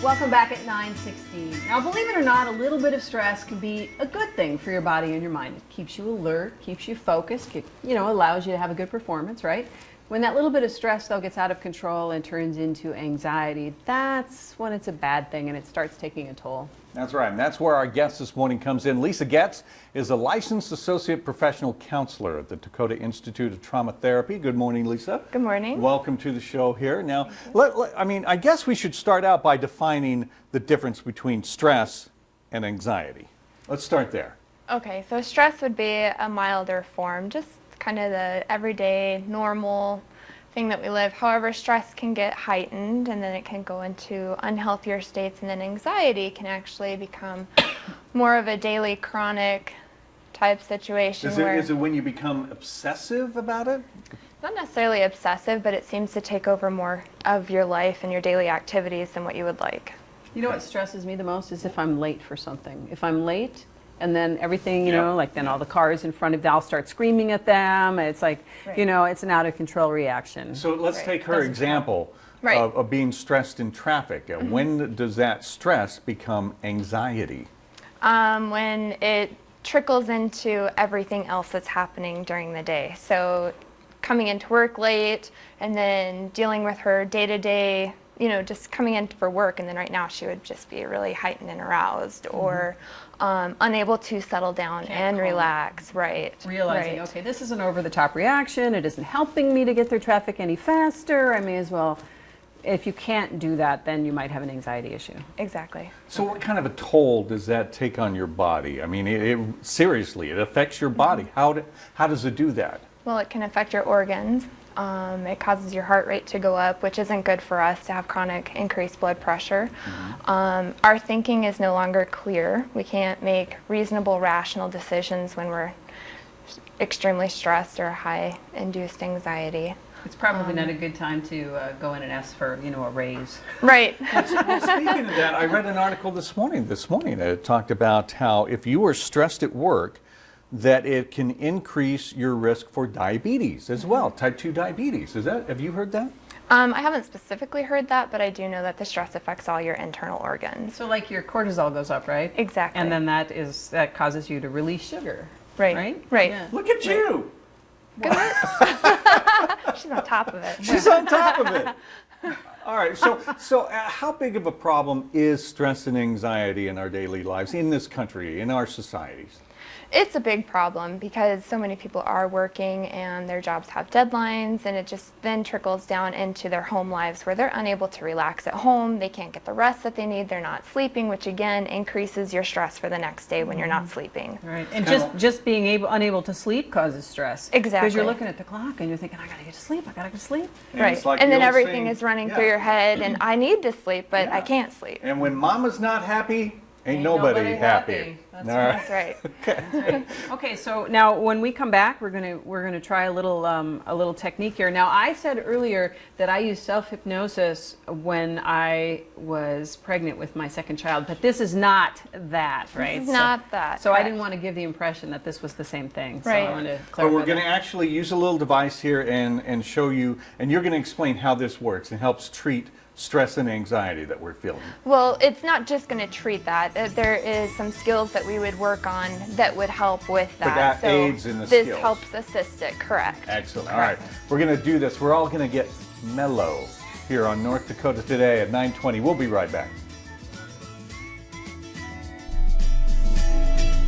Welcome back at 9:16. Now, believe it or not, a little bit of stress can be a good thing for your body and your mind. It keeps you alert, keeps you focused, allows you to have a good performance, right? When that little bit of stress, though, gets out of control and turns into anxiety, that's when it's a bad thing and it starts taking a toll. That's right, and that's where our guest this morning comes in. Lisa Getz is a licensed associate professional counselor at the Dakota Institute of Trauma Therapy. Good morning, Lisa. Good morning. Welcome to the show here. Now, I guess we should start out by defining the difference between stress and anxiety. Let's start there. Okay, so stress would be a milder form, just kind of the everyday, normal thing that we live. However, stress can get heightened and then it can go into unhealthier states, and then anxiety can actually become more of a daily chronic type situation. Is it when you become obsessive about it? Not necessarily obsessive, but it seems to take over more of your life and your daily activities than what you would like. You know what stresses me the most is if I'm late for something. If I'm late, and then everything, then all the cars in front of them, I'll start screaming at them. It's like, it's an out of control reaction. So let's take her example of being stressed in traffic. Mm-hmm. When does that stress become anxiety? When it trickles into everything else that's happening during the day. So coming into work late and then dealing with her day-to-day, just coming in for work, and then right now she would just be really heightened and aroused, or unable to settle down and relax. Realizing, okay, this is an over-the-top reaction. It isn't helping me to get through traffic any faster. I may as well. If you can't do that, then you might have an anxiety issue. Exactly. So what kind of a toll does that take on your body? I mean, seriously, it affects your body. How does it do that? Well, it can affect your organs. It causes your heart rate to go up, which isn't good for us to have chronic increased blood pressure. Our thinking is no longer clear. We can't make reasonable, rational decisions when we're extremely stressed or high-induced anxiety. It's probably not a good time to go in and ask for, a raise. Right. Well, speaking of that, I read an article this morning that it talked about how if you are stressed at work, that it can increase your risk for diabetes as well, type 2 diabetes. Have you heard that? I haven't specifically heard that, but I do know that the stress affects all your internal organs. So like your cortisol goes up, right? Exactly. And then that causes you to release sugar. Right. Yeah. Look at you. Good work. She's on top of it. She's on top of it. All right, so how big of a problem is stress and anxiety in our daily lives, in this country, in our societies? It's a big problem because so many people are working and their jobs have deadlines, and it just then trickles down into their home lives where they're unable to relax at home. They can't get the rest that they need. They're not sleeping, which again increases your stress for the next day when you're not sleeping. Right, and just being unable to sleep causes stress. Exactly. Because you're looking at the clock and you're thinking, I gotta get to sleep, I gotta get to sleep. Right, like and the then old everything saying, is running through your head, and I need to sleep, but I can't sleep. And when mama's not happy, ain't nobody happy. That's right. That's right. Okay, so now when we come back, we're gonna try a little technique here. Now, I said earlier that I used self-hypnosis when I was pregnant with my second child, but this is not that, right? This is not that. So I correct. didn't want to give the impression that this was the same thing. So Right. I wanted to But clarify we're going to that. actually use a little device here and show you, and you're going to explain how this works and helps treat stress and anxiety that we're feeling. Well, it's not just going to treat that. There is some skills that we would work on that would help with that. that aids in the this skills. helps assist it, correct. Excellent. All right, we're going to do this. We're all going to get mellow here on North Dakota Today at 9:20. We'll be right back.